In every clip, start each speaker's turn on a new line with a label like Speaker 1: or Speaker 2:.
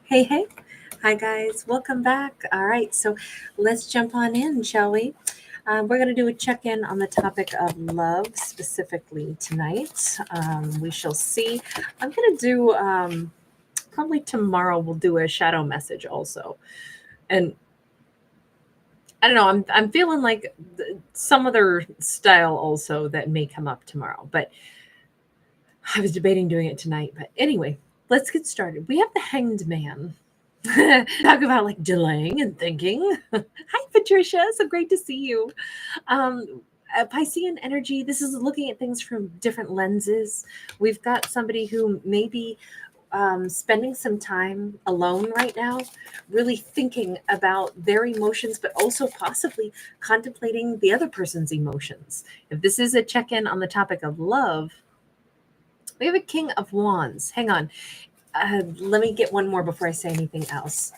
Speaker 1: Hey, hey. Hi, guys. Welcome back. All right. So let's jump on in, shall we? We're going to do a check in on the topic of love specifically tonight. We shall see. I'm going to do probably tomorrow, we'll do a shadow message also. And I don't know, I'm feeling like some other style also that may come up tomorrow, but I was debating doing it tonight. But anyway, let's get started. We have the Hanged Man. Talk about like delaying and thinking. Hi, Patricia. So great to see you. Piscean energy, this is looking at things from different lenses. We've got somebody who may be spending some time alone right now, really thinking about their emotions, but also possibly contemplating the other person's emotions. If this is a check in on the topic of love, we have a King of Wands. Hang on. Let me get one more before I say anything else.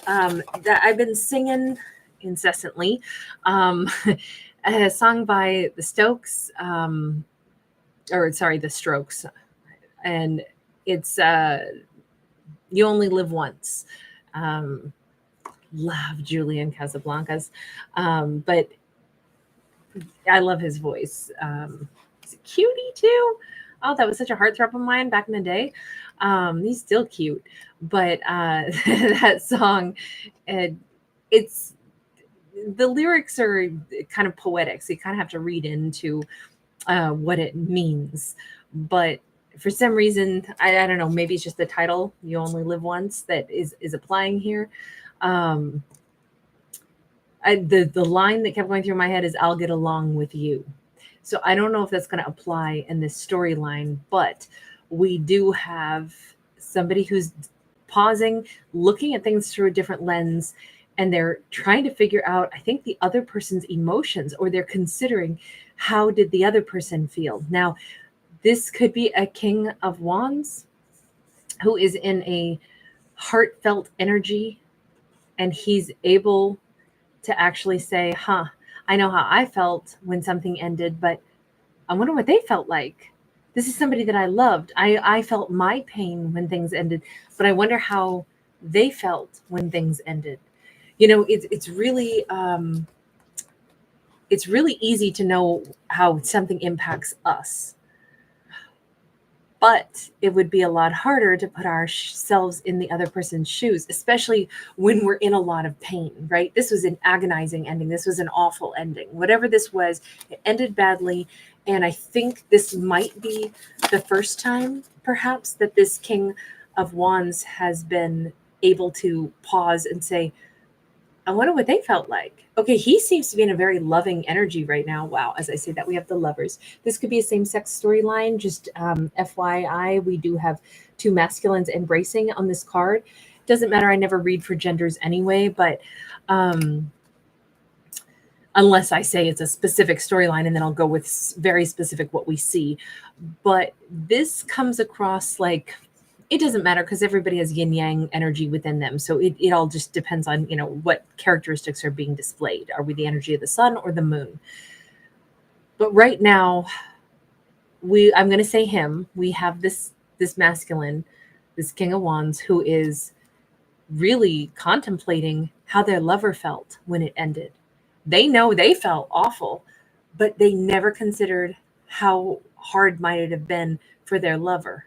Speaker 1: That I've been singing incessantly. A song by the Stokes, or sorry, the Strokes, and it's "You Only Live Once." Um, love Julian Casablancas, but I love his voice. He's a cutie too. Oh, that was such a heartthrob of mine back in the day. He's still cute, but that song, uh, it's the lyrics are kind of poetic, so you kind of have to read into what it means. But for some reason, I don't know, maybe it's just the title "You Only Live Once" that is applying here. Um, the line that kept going through my head is "I'll get along with you." So I don't know if that's going to apply in this storyline, but we do have somebody who's pausing, looking at things through a different lens, and they're trying to figure out, I think, the other person's emotions, or they're considering how did the other person feel. Now, this could be a King of Wands who is in a heartfelt energy, and he's able to actually say, huh, I know how I felt when something ended, but I wonder what they felt like. This is somebody that I loved. I felt my pain when things ended, but I wonder how they felt when things ended. It's really easy to know how something impacts us, but it would be a lot harder to put ourselves in the other person's shoes, especially when we're in a lot of pain, right? This was an agonizing ending. This was an awful ending. Whatever this was, it ended badly. And I think this might be the first time, perhaps, that this King of Wands has been able to pause and say, I wonder what they felt like. Okay, he seems to be in a very loving energy right now. Wow, as I say that, we have the lovers. This could be a same sex storyline. Just FYI, we do have two masculines embracing on this card. Doesn't matter, I never read for genders anyway, but um, unless I say it's a specific storyline, and then I'll go with very specific what we see. But this comes across like it doesn't matter because everybody has yin yang energy within them. So it all just depends on, what characteristics are being displayed. Are we the energy of the sun or the moon? But right now, I'm going to say him. We have this masculine, this King of Wands, who is really contemplating how their lover felt when it ended. They know they felt awful, but they never considered how hard might it have been for their lover.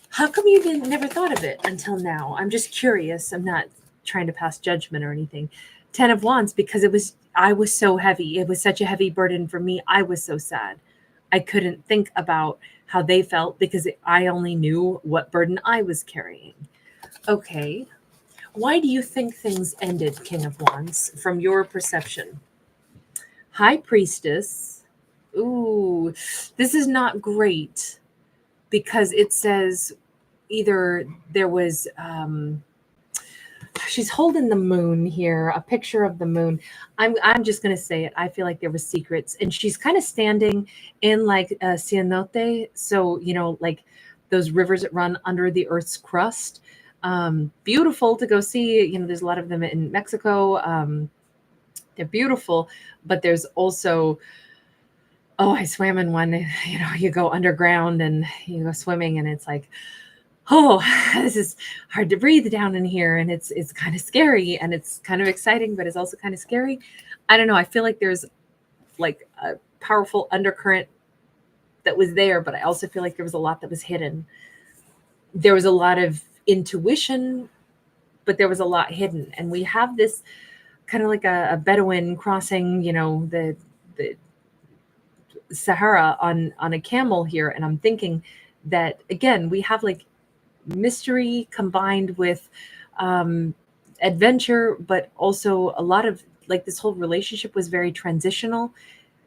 Speaker 1: How come you didn't never thought of it until now? I'm just curious. I'm not trying to pass judgment or anything. 10 of Wands, because I was so heavy. It was such a heavy burden for me. I was so sad. I couldn't think about how they felt because I only knew what burden I was carrying. Okay. Why do you think things ended, King of Wands, from your perception? High Priestess. Ooh, this is not great because it says either there was she's holding the moon here, a picture of the moon. I'm just gonna say it. I feel like there was secrets, and she's kind of standing in like a cenote, so like those rivers that run under the Earth's crust. Beautiful to go see. There's a lot of them in Mexico. They're beautiful, but there's also I swam in one. You go underground and you go swimming, and it's like oh, this is hard to breathe down in here, and it's kind of scary, and it's kind of exciting, but it's also kind of scary. I don't know. I feel like there's like a powerful undercurrent that was there, but I also feel like there was a lot that was hidden. There was a lot of intuition, but there was a lot hidden. And we have this kind of like a Bedouin crossing, the Sahara on a camel here. And I'm thinking that, again, we have like mystery combined with adventure, but also a lot of like this whole relationship was very transitional.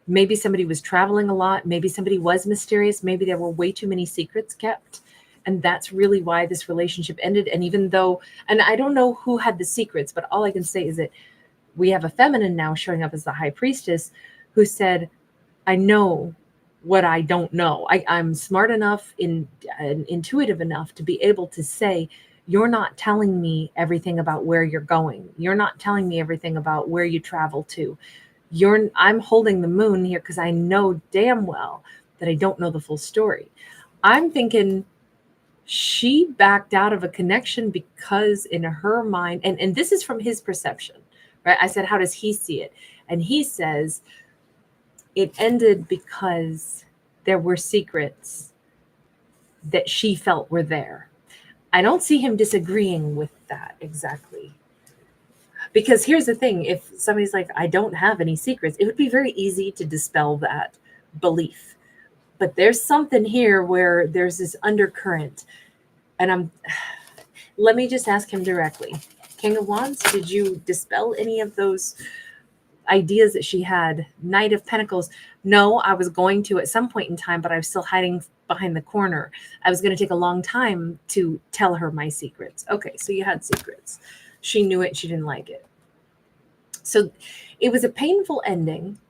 Speaker 1: Maybe somebody was traveling a lot. Maybe somebody was mysterious. Maybe there were way too many secrets kept. And that's really why this relationship ended. And even though, and I don't know who had the secrets, but all I can say is that we have a feminine now showing up as the high priestess who said, I know what I don't know. I'm smart enough and intuitive enough to be able to say, you're not telling me everything about where you're going. You're not telling me everything about where you travel to. I'm holding the moon here because I know damn well that I don't know the full story. I'm thinking she backed out of a connection because in her mind, and this is from his perception, right? I said, how does he see it? And he says it ended because there were secrets that she felt were there. I don't see him disagreeing with that exactly. Because here's the thing, if somebody's like, I don't have any secrets, it would be very easy to dispel that belief. But there's something here where there's this undercurrent. And let me just ask him directly. King of Wands, did you dispel any of those ideas that she had? Knight of Pentacles, no, I was going to at some point in time, but I was still hiding behind the corner. I was going to take a long time to tell her my secrets. Okay, so you had secrets. She knew it. She didn't like it. So it was a painful ending.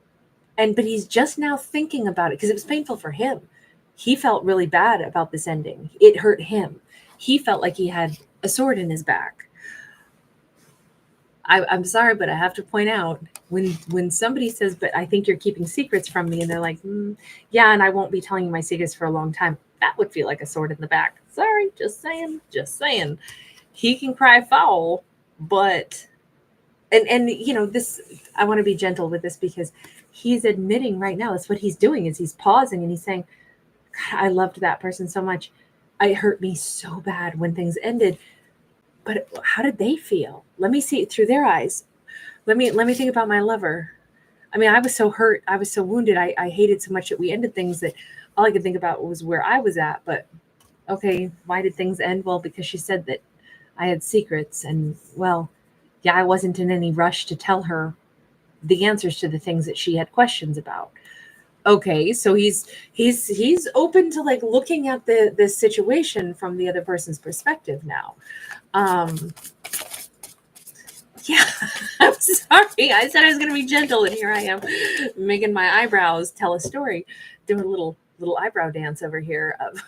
Speaker 1: But he's just now thinking about it because it was painful for him. He felt really bad about this ending. It hurt him. He felt like he had a sword in his back. I'm sorry, but I have to point out when somebody says, but I think you're keeping secrets from me, and they're like, yeah, and I won't be telling you my secrets for a long time. That would feel like a sword in the back. Sorry, just saying. He can cry foul, but and this, I want to be gentle with this because he's admitting right now, that's what he's doing, is he's pausing and he's saying, God, I loved that person so much. It hurt me so bad when things ended. But how did they feel? Let me see it through their eyes. Let me think about my lover. I mean, I was so hurt. I was so wounded. I hated so much that we ended things that all I could think about was where I was at. But okay, why did things end? Well, because she said that I had secrets. And well, yeah, I wasn't in any rush to tell her the answers to the things that she had questions about. Okay, so he's open to like looking at the situation from the other person's perspective now. Yeah, I'm sorry. I said I was going to be gentle, and here I am making my eyebrows tell a story, doing a little eyebrow dance over here of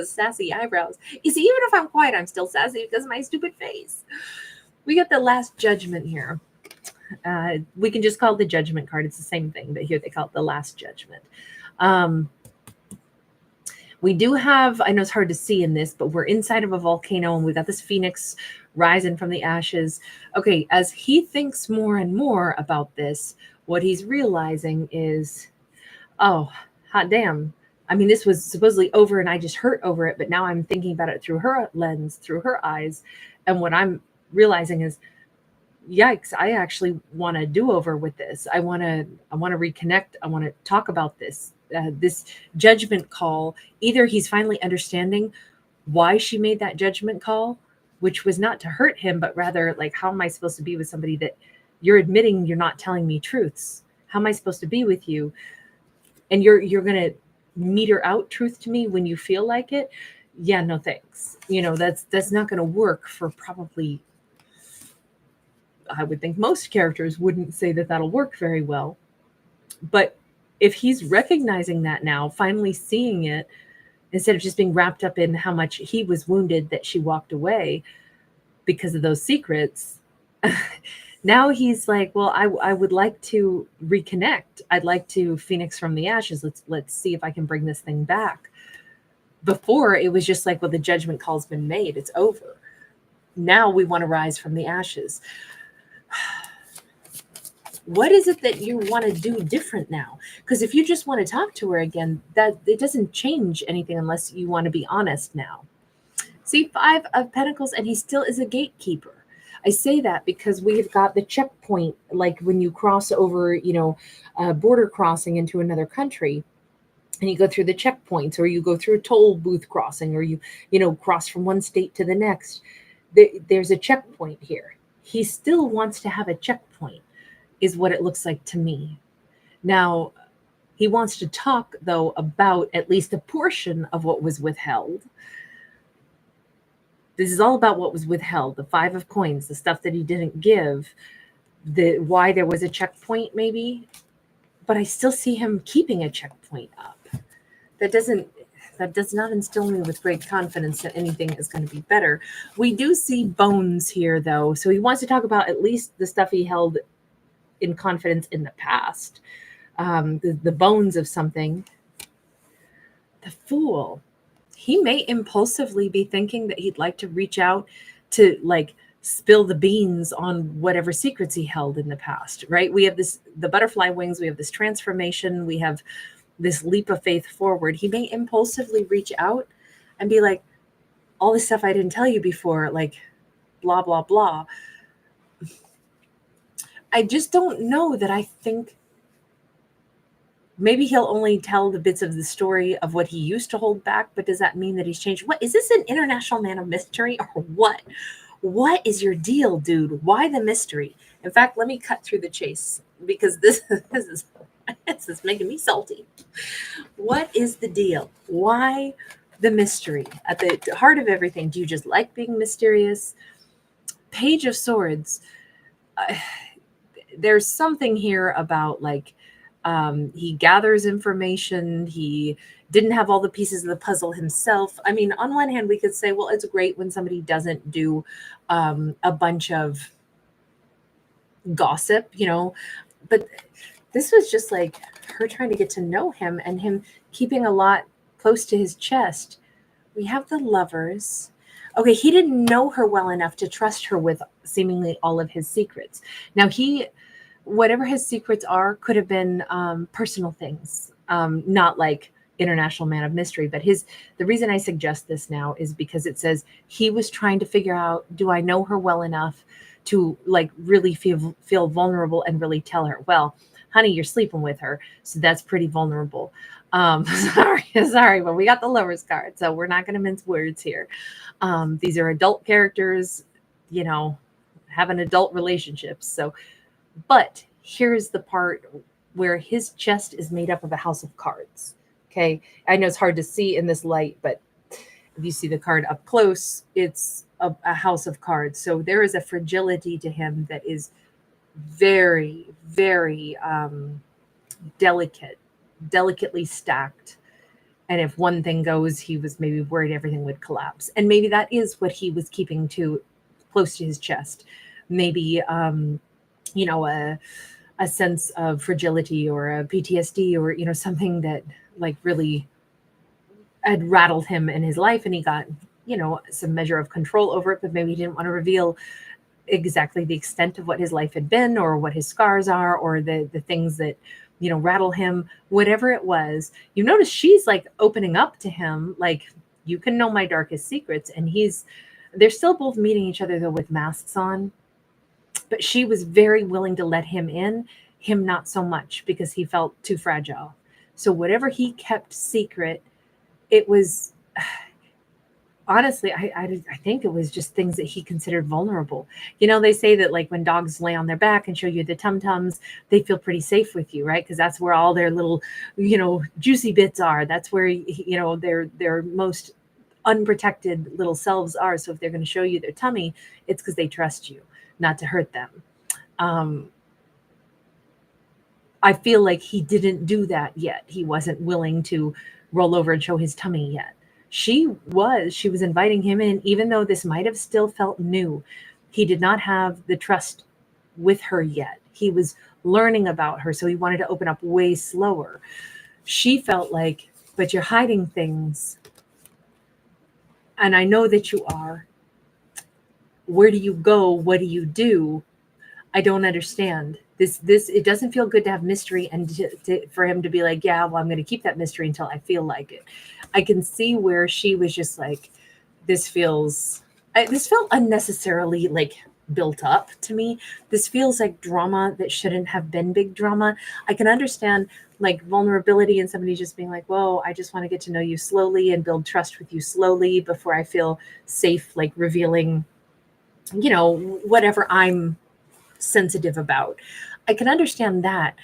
Speaker 1: sassy eyebrows. You see, even if I'm quiet, I'm still sassy because of my stupid face. We got the Last Judgment here. We can just call it the Judgment card. It's the same thing, but here they call it the Last Judgment. We do have, I know it's hard to see in this, but we're inside of a volcano and we got this phoenix rising from the ashes. Okay, as he thinks more and more about this, what he's realizing is, oh, hot damn. I mean, this was supposedly over and I just hurt over it, but now I'm thinking about it through her lens, through her eyes. And what I'm realizing is, yikes, I actually want to do over with this. I want to reconnect. I want to talk about this. This judgment call, either he's finally understanding why she made that judgment call, which was not to hurt him, but rather like, how am I supposed to be with somebody that you're admitting you're not telling me truths? How am I supposed to be with you? And you're going to meter out truth to me when you feel like it. Yeah, no thanks. That's not going to work for probably, I would think most characters wouldn't say that that'll work very well. But if he's recognizing that now, finally seeing it, instead of just being wrapped up in how much he was wounded that she walked away because of those secrets, now he's like, well, I would like to reconnect. I'd like to phoenix from the ashes. Let's see if I can bring this thing back. Before, it was just like, well, the judgment call's been made. It's over. Now we want to rise from the ashes. What is it that you want to do different now? Because if you just want to talk to her again, that it doesn't change anything unless you want to be honest now. See, 5 of Pentacles, and he still is a gatekeeper. I say that because we have got the checkpoint, like when you cross over, border crossing into another country, and you go through the checkpoints, or you go through a toll booth crossing, or you cross from one state to the next. There's a checkpoint here. He still wants to have a checkpoint, is what it looks like to me. Now, he wants to talk, though, about at least a portion of what was withheld. This is all about what was withheld, the 5 of Coins, the stuff that he didn't give, why there was a checkpoint maybe. But I still see him keeping a checkpoint up. That does not instill me with great confidence that anything is going to be better. We do see bones here, though. So he wants to talk about at least the stuff he held in confidence in the past. The bones of something. The Fool. He may impulsively be thinking that he'd like to reach out to, like, spill the beans on whatever secrets he held in the past, right? We have the butterfly wings. We have this transformation. We have this leap of faith forward. He may impulsively reach out and be like, all this stuff I didn't tell you before, like blah, blah, blah. I just don't know that I think maybe he'll only tell the bits of the story of what he used to hold back, but does that mean that he's changed? What is this, an international man of mystery or what? What is your deal, dude? Why the mystery? In fact, let me cut through the chase because this is making me salty. What is the deal? Why the mystery? At the heart of everything, do you just like being mysterious? Page of Swords. There's something here about, like, he gathers information. He didn't have all the pieces of the puzzle himself. I mean, on one hand, we could say, well, it's great when somebody doesn't do a bunch of gossip, but this was just like her trying to get to know him and him keeping a lot close to his chest. We have the Lovers. Okay, he didn't know her well enough to trust her with seemingly all of his secrets. Now, whatever his secrets are, could have been personal things, not like international man of mystery. But the reason I suggest this now is because it says he was trying to figure out, do I know her well enough to, like, really feel vulnerable and really tell her, well, honey, you're sleeping with her, so that's pretty vulnerable. Sorry, but we got the Lovers card, so we're not going to mince words here. These are adult characters, having adult relationships. So, but here's the part where his chest is made up of a house of cards. Okay, I know it's hard to see in this light, but if you see the card up close, it's a house of cards. So there is a fragility to him that is very, very delicately stacked. And if one thing goes, he was maybe worried everything would collapse. And maybe that is what he was keeping close to his chest. Maybe, a sense of fragility or a PTSD or, something that, like, really had rattled him in his life, and he got, some measure of control over it, but maybe he didn't want to reveal exactly the extent of what his life had been or what his scars are or the things that, rattle him, whatever it was. You notice she's, like, opening up to him, like, you can know my darkest secrets. And they're still both meeting each other, though, with masks on. But she was very willing to let him in, him not so much, because he felt too fragile. So whatever he kept secret, it was, honestly, I think it was just things that he considered vulnerable. They say that, like, when dogs lay on their back and show you the tum-tums, they feel pretty safe with you, right? Because that's where all their little, juicy bits are. That's where, their most unprotected little selves are. So if they're going to show you their tummy, it's because they trust you not to hurt them. I feel like he didn't do that yet. He wasn't willing to roll over and show his tummy yet. She was inviting him in, even though this might have still felt new. He did not have the trust with her yet. He was learning about her, so he wanted to open up way slower. She felt like, but you're hiding things. and I know that you are. Where do you go? What do you do? I don't understand. This it doesn't feel good to have mystery, and for him to be like, yeah, well, I'm going to keep that mystery until I feel like it. I can see where she was just like, this felt unnecessarily like built up to me. This feels like drama that shouldn't have been big drama. I can understand like vulnerability and somebody just being like, whoa, I just want to get to know you slowly and build trust with you slowly before I feel safe, like revealing, whatever I'm sensitive about. I can understand that,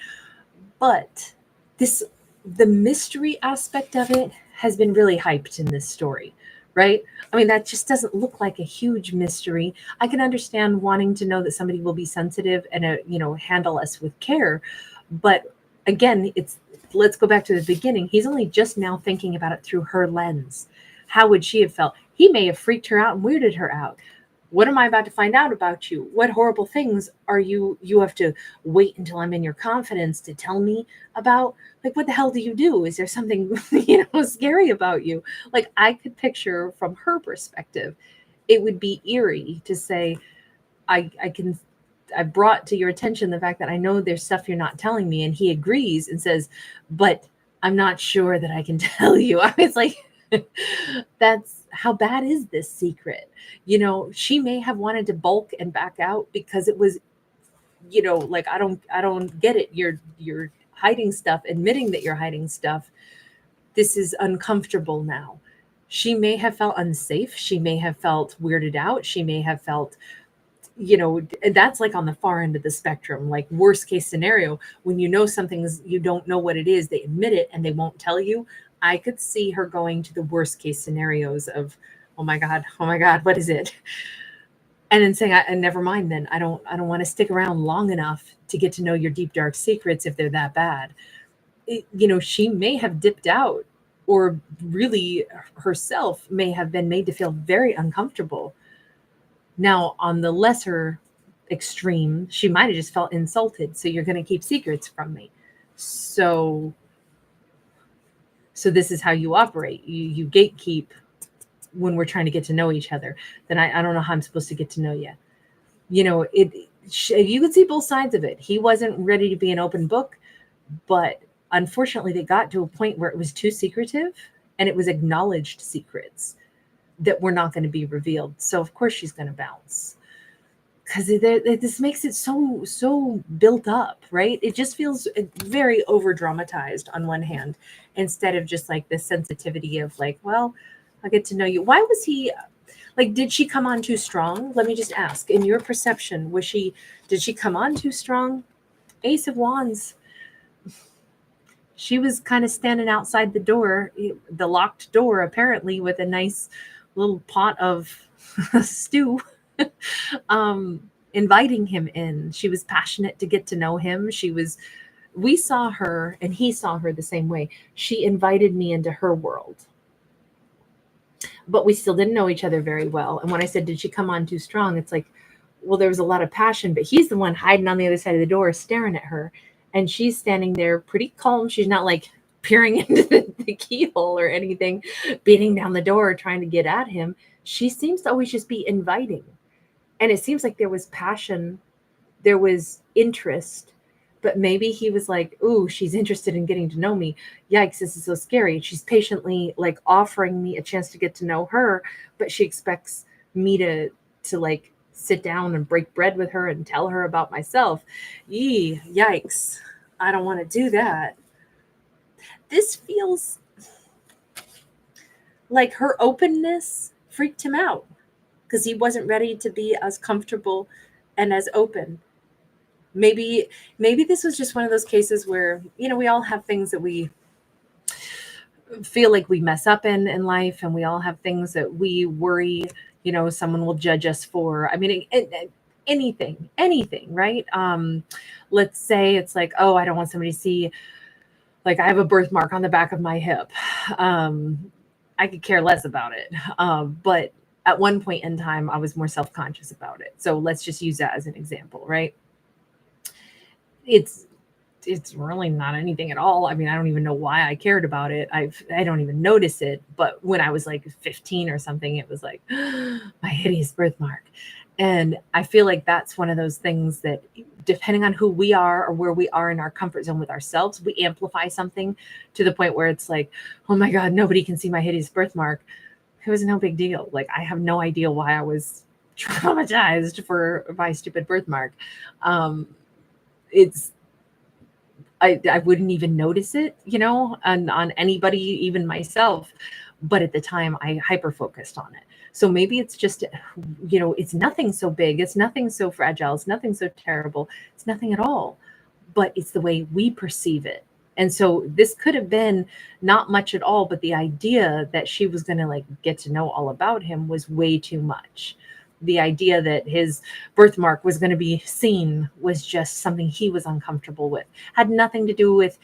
Speaker 1: but this the mystery aspect of it has been really hyped in this story, right? I mean, that just doesn't look like a huge mystery. I can understand wanting to know that somebody will be sensitive and handle us with care, but again, let's go back to the beginning. He's only just now thinking about it through her lens. How would she have felt? He may have freaked her out and weirded her out. What am I about to find out about you? What horrible things are you have to wait until I'm in your confidence to tell me about? Like, what the hell do you do? Is there something scary about you? Like, I could picture from her perspective, it would be eerie to say, I brought to your attention the fact that I know there's stuff you're not telling me. And he agrees and says, but I'm not sure that I can tell you. I was like, that's how bad is this secret? She may have wanted to bulk and back out because it was, like, I don't get it. You're hiding stuff, admitting that you're hiding stuff. This is uncomfortable now. She may have felt unsafe. She may have felt weirded out. She may have felt, that's like on the far end of the spectrum, like worst case scenario, when something's, you don't know what it is, they admit it and they won't tell you. I could see her going to the worst case scenarios of, oh my God, what is it? And then saying, and never mind, then I don't want to stick around long enough to get to know your deep, dark secrets if they're that bad. She may have dipped out, or really herself may have been made to feel very uncomfortable. Now, on the lesser extreme, she might have just felt insulted. So you're going to keep secrets from me. So this is how you operate. You gatekeep when we're trying to get to know each other. Then I don't know how I'm supposed to get to know you. You could see both sides of it. He wasn't ready to be an open book, but unfortunately they got to a point where it was too secretive, and it was acknowledged secrets that were not going to be revealed. So of course she's going to bounce, because this makes it so built up, right? It just feels very over dramatized on one hand, instead of just like the sensitivity of like, well, I'll get to know you. Why was he like, did she come on too strong? Let me just ask, in your perception, did she come on too strong? Ace of Wands. She was kind of standing outside the door, the locked door, apparently, with a nice little pot of stew, inviting him in. She was passionate to get to know him. We saw her, and he saw her the same way. She invited me into her world, but we still didn't know each other very well. And when I said, did she come on too strong? It's like, well, there was a lot of passion, but he's the one hiding on the other side of the door, staring at her. And she's standing there pretty calm. She's not like peering into the keyhole or anything, beating down the door, trying to get at him. She seems to always just be inviting. And it seems like there was passion, there was interest, but maybe he was like, ooh, she's interested in getting to know me. Yikes, this is so scary. She's patiently like offering me a chance to get to know her, but she expects me to like sit down and break bread with her and tell her about myself. Yikes. I don't want to do that. This feels like her openness freaked him out, because he wasn't ready to be as comfortable and as open. Maybe this was just one of those cases where, we all have things that we feel like we mess up in life, and we all have things that we worry, someone will judge us for. I mean, anything, right? Let's say it's like, oh, I don't want somebody to see, like, I have a birthmark on the back of my hip. I could care less about it. But at one point in time, I was more self-conscious about it. So let's just use that as an example, right? It's it's really not anything at all. I mean, I don't even know why I cared about it. I don't even notice it. But when I was like 15 or something, it was like my hideous birthmark. And I feel like that's one of those things that, depending on who we are or where we are in our comfort zone with ourselves, we amplify something to the point where it's like, oh my God, nobody can see my hideous birthmark. It was no big deal. Like, I have no idea why I was traumatized for my stupid birthmark. It's I wouldn't even notice it, on anybody, even myself. But at the time, I hyper focused on it. So maybe it's just, it's nothing so big. It's nothing so fragile. It's nothing so terrible. It's nothing at all. But it's the way we perceive it. And so this could have been not much at all, but the idea that she was going to like get to know all about him was way too much. The idea that his birthmark was going to be seen was just something he was uncomfortable with. Had nothing to do with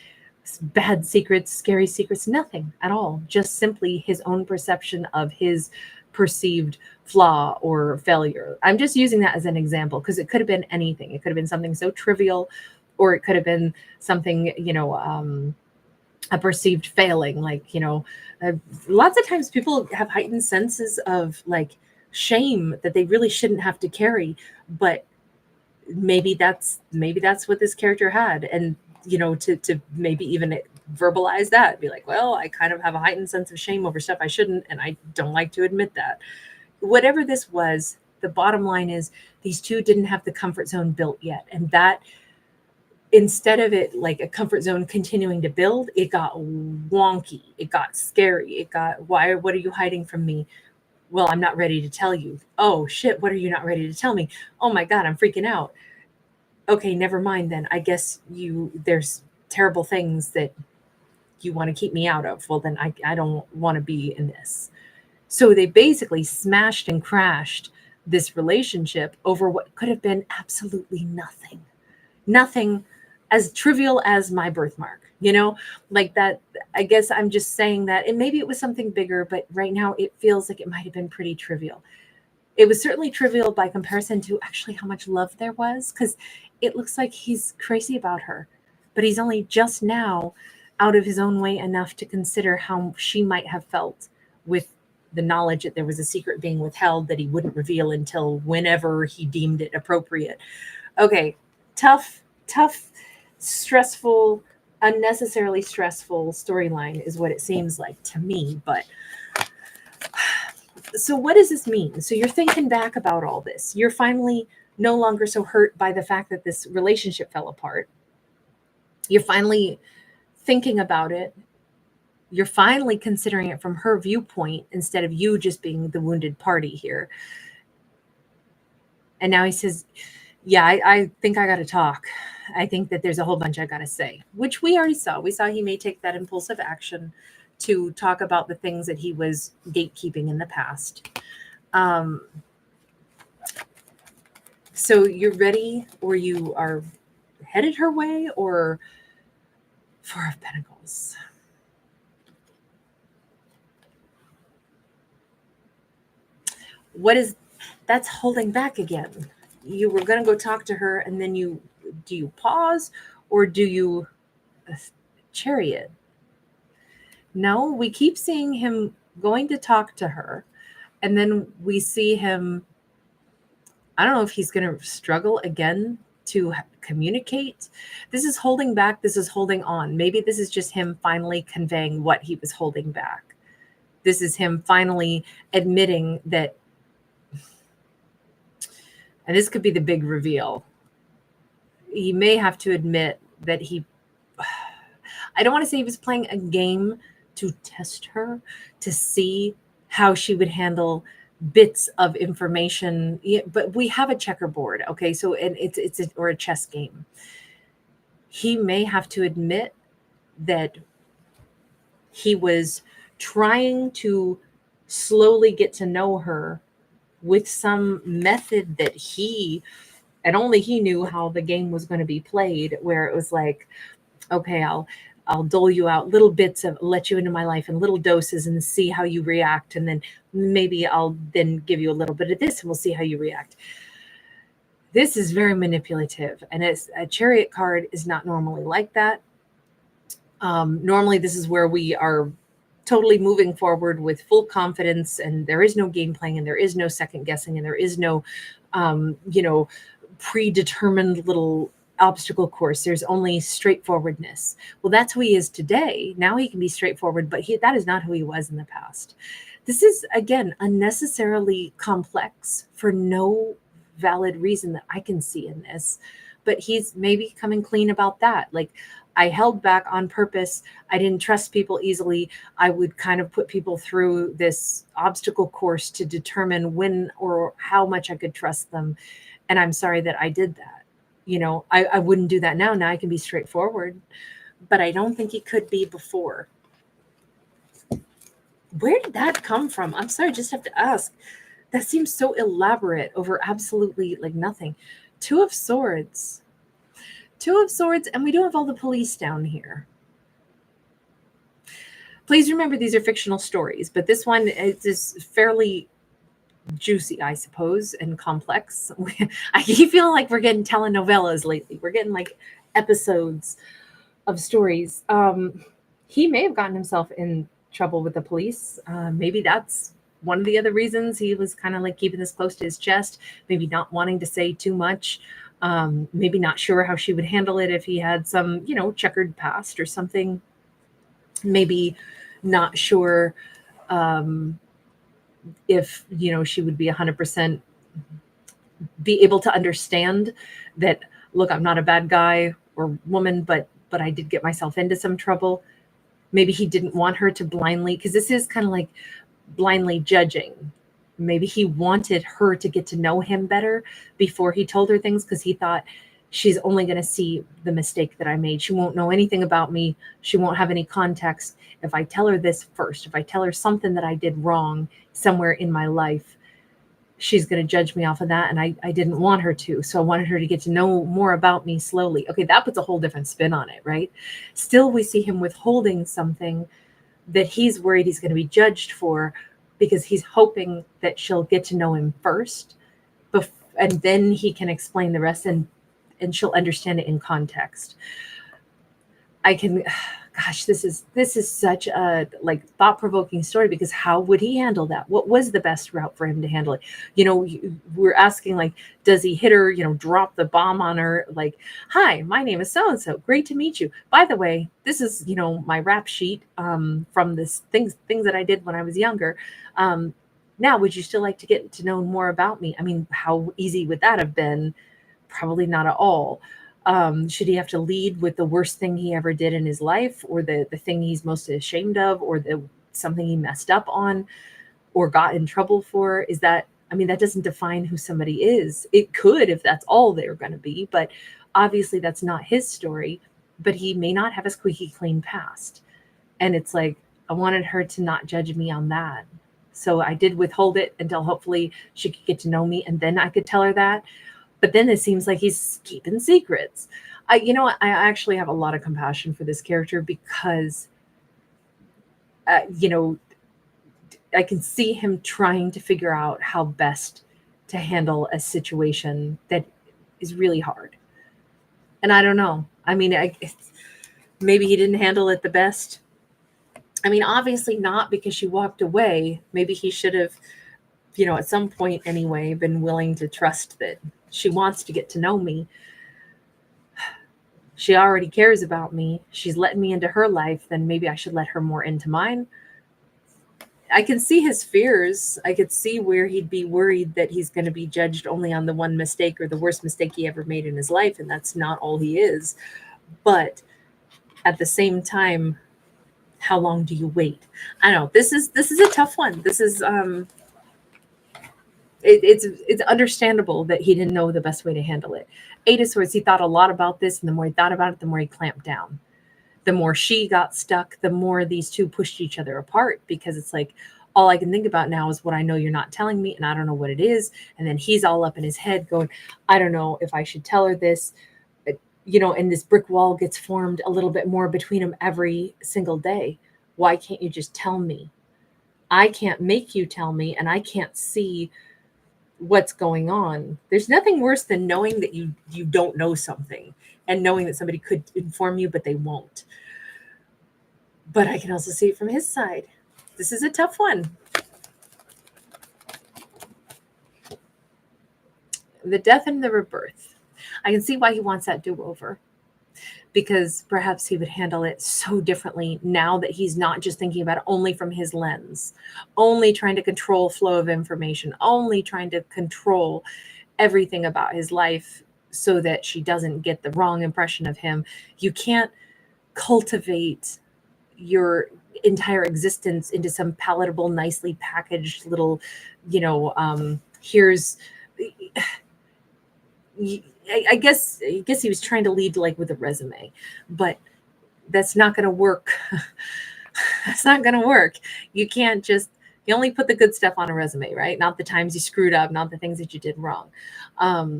Speaker 1: bad secrets, scary secrets, nothing at all. Just simply his own perception of his perceived flaw or failure. I'm just using that as an example because it could have been anything. It could have been something so trivial, or it could have been something, a perceived failing. Like, lots of times people have heightened senses of like shame that they really shouldn't have to carry, but maybe that's what this character had. And to maybe even verbalize that, be like, well, I kind of have a heightened sense of shame over stuff I shouldn't, and I don't like to admit that. Whatever this was, the bottom line is these two didn't have the comfort zone built yet, and that, instead of it like a comfort zone continuing to build, it got wonky, it got scary, it got, what are you hiding from me? Well, I'm not ready to tell you. Oh shit, what are you not ready to tell me? Oh my God, I'm freaking out. Okay, never mind then. I guess there's terrible things that you want to keep me out of. Well, then I don't want to be in this. So they basically smashed and crashed this relationship over what could have been absolutely nothing. Nothing as trivial as my birthmark, like that. I guess I'm just saying that, and maybe it was something bigger, but right now it feels like it might have been pretty trivial. It was certainly trivial by comparison to actually how much love there was, because it looks like he's crazy about her, but he's only just now out of his own way enough to consider how she might have felt with the knowledge that there was a secret being withheld that he wouldn't reveal until whenever he deemed it appropriate. Okay, tough, stressful, unnecessarily stressful storyline is what it seems like to me. But so what does this mean? So you're thinking back about all this. You're finally no longer so hurt by the fact that this relationship fell apart. You're finally thinking about it. You're finally considering it from her viewpoint instead of you just being the wounded party here. And now he says, yeah, I think I got to talk. I think that there's a whole bunch I got to say, which we already saw. We saw he may take that impulsive action to talk about the things that he was gatekeeping in the past. So you're ready, or you are headed her way, or Four of Pentacles. What is that's holding back again? You were going to go talk to her, and then do you pause, or do you chariot? No, we keep seeing him going to talk to her, and then we see him, I don't know if he's going to struggle again to communicate. This is holding back. This is holding on. Maybe this is just him finally conveying what he was holding back. This is him finally admitting that, and this could be the big reveal. He may have to admit that I don't want to say he was playing a game to test her, to see how she would handle bits of information, but we have a checkerboard, okay? So, and it's a chess game. He may have to admit that he was trying to slowly get to know her with some method that he, and only he knew how the game was going to be played, where it was like, okay, I'll dole you out little bits of, let you into my life in little doses and see how you react. And then maybe I'll then give you a little bit of this and we'll see how you react. This is very manipulative, and it's a Chariot card is not normally like that. Normally, this is where we are totally moving forward with full confidence, and there is no game playing, and there is no second guessing, and there is no, predetermined little obstacle course. There's only straightforwardness. Well, that's who he is today. Now he can be straightforward, but that is not who he was in the past. This is, again, unnecessarily complex for no valid reason that I can see in this. But he's maybe coming clean about that. Like, I held back on purpose. I didn't trust people easily. I would kind of put people through this obstacle course to determine when or how much I could trust them. And I'm sorry that I did that. I wouldn't do that now. Now I can be straightforward, but I don't think he could be before. Where did that come from? I'm sorry, I just have to ask. That seems so elaborate over absolutely like nothing. Two of Swords. Two of Swords, and we do have all the police down here. Please remember these are fictional stories, but this one is fairly juicy, I suppose, and complex. I keep feeling like we're getting telenovelas lately. We're getting like episodes of stories. He may have gotten himself in trouble with the police. Maybe that's one of the other reasons he was kind of like keeping this close to his chest, maybe not wanting to say too much. Maybe not sure how she would handle it if he had some, checkered past or something. Maybe not sure if, she would be 100% be able to understand that, look, I'm not a bad guy or woman, but I did get myself into some trouble. Maybe he didn't want her to blindly, because this is kind of like blindly judging. Maybe he wanted her to get to know him better before he told her things, because he thought she's only going to see the mistake that I made. She won't know anything about me. She won't have any context. If I tell her this first, if I tell her something that I did wrong somewhere in my life, she's going to judge me off of that. And I didn't want her to. So I wanted her to get to know more about me slowly. Okay, that puts a whole different spin on it, right? Still, we see him withholding something that he's worried he's going to be judged for, because he's hoping that she'll get to know him first, and then he can explain the rest, and she'll understand it in context. This is such a like thought-provoking story, because how would he handle that? What was the best route for him to handle it? We're asking, like, does he hit her, drop the bomb on her? Like, hi, my name is so-and-so. Great to meet you. By the way, this is, my rap sheet from this things that I did when I was younger. Now, would you still like to get to know more about me? I mean, how easy would that have been? Probably not at all. Should he have to lead with the worst thing he ever did in his life, or the thing he's most ashamed of, or something he messed up on or got in trouble for? That doesn't define who somebody is. It could, if that's all they're going to be, but obviously that's not his story. But he may not have a squeaky clean past. And it's like, I wanted her to not judge me on that. So I did withhold it until hopefully she could get to know me, and then I could tell her that. But then it seems like he's keeping secrets. I actually have a lot of compassion for this character, because, I can see him trying to figure out how best to handle a situation that is really hard. And I don't know. Maybe he didn't handle it the best. Obviously not, because she walked away. Maybe he should have, at some point anyway, been willing to trust that she wants to get to know me. She already cares about me. She's letting me into her life. Then maybe I should let her more into mine. I can see his fears. I could see where he'd be worried that he's going to be judged only on the one mistake, or the worst mistake he ever made in his life. And that's not all he is. But at the same time, how long do you wait? I know this is a tough one. This is, it's understandable that he didn't know the best way to handle it. Eight of Swords, he thought a lot about this, and the more he thought about it, the more he clamped down. The more she got stuck, the more these two pushed each other apart, because it's like, all I can think about now is what I know you're not telling me, and I don't know what it is. And then he's all up in his head going, I don't know if I should tell her this, and this brick wall gets formed a little bit more between them every single day. Why can't you just tell me? I can't make you tell me, and I can't see what's going on. There's nothing worse than knowing that you don't know something and knowing that somebody could inform you, but they won't. But I can also see it from his side. This is a tough one. The death and the rebirth. I can see why he wants that do-over, because perhaps he would handle it so differently now that he's not just thinking about it only from his lens, only trying to control flow of information, only trying to control everything about his life so that she doesn't get the wrong impression of him. You can't cultivate your entire existence into some palatable, nicely packaged little, here's, I guess he was trying to lead like with a resume, but that's not going to work. That's not going to work. You can't you only put the good stuff on a resume, right? Not the times you screwed up, not the things that you did wrong. I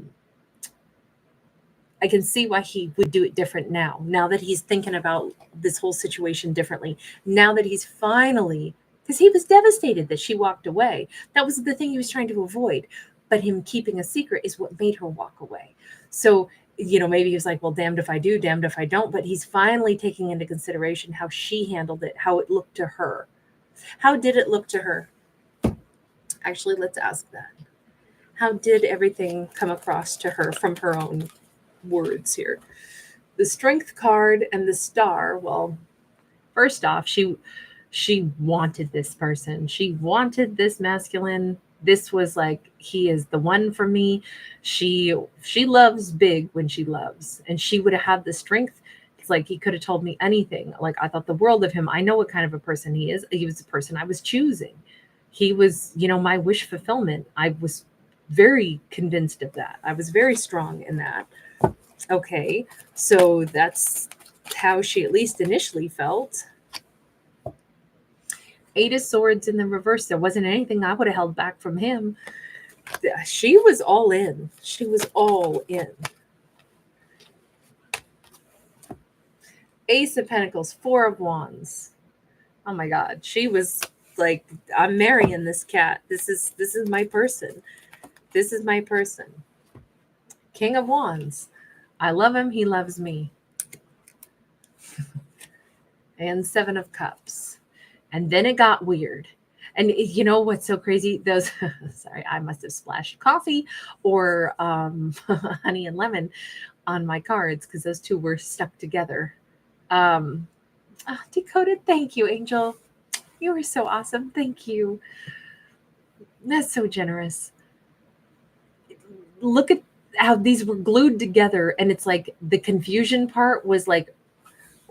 Speaker 1: can see why he would do it different now that he's thinking about this whole situation differently. Now that he's finally, because he was devastated that she walked away. That was the thing he was trying to avoid. But him keeping a secret is what made her walk away. So, maybe he was like, well, damned if I do, damned if I don't. But he's finally taking into consideration how she handled it, how it looked to her. How did it look to her? Actually, let's ask that. How did everything come across to her from her own words here? The Strength card and the Star. Well, first off, she wanted this person. She wanted this masculine. This was like, he is the one for me. She loves big when she loves, and she would have had the strength. It's like he could have told me anything. Like, I thought the world of him. I know what kind of a person he is. He was the person I was choosing. He was, my wish fulfillment. I was very convinced of that. I was very strong in that. Okay, so that's how she at least initially felt. Eight of Swords in the reverse. There wasn't anything I would have held back from him. She was all in. She was all in. Ace of Pentacles, Four of Wands. Oh my God. She was like, I'm marrying this cat. This is my person. This is my person. King of Wands. I love him. He loves me. And Seven of Cups. And then it got weird. And you know what's so crazy? Those, sorry, I must have splashed coffee or honey and lemon on my cards because those two were stuck together. Decoded, thank you, Angel. You were so awesome. Thank you. That's so generous. Look at how these were glued together. And it's like the confusion part was like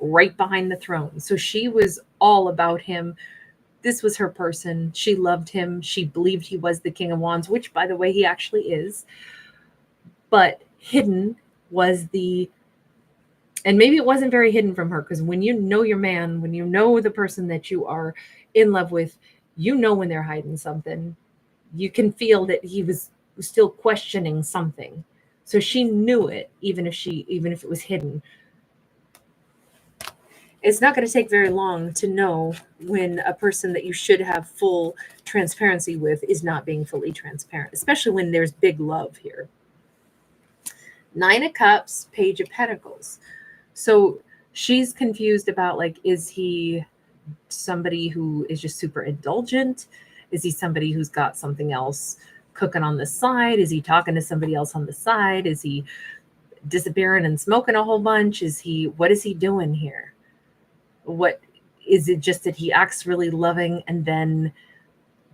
Speaker 1: right behind the throne. So she was all about him. This was her person. She loved him. She believed he was the King of Wands, which, by the way, he actually is. But hidden was and maybe it wasn't very hidden from her, because when you know your man, when you know the person that you are in love with, when they're hiding something. You can feel that he was still questioning something. So she knew it, even if it was hidden. It's not going to take very long to know when a person that you should have full transparency with is not being fully transparent, especially when there's big love here. Nine of Cups, Page of Pentacles. So she's confused about, like, is he somebody who is just super indulgent? Is he somebody who's got something else cooking on the side? Is he talking to somebody else on the side? Is he disappearing and smoking a whole bunch? What is he doing here? What is it? Just that he acts really loving, and then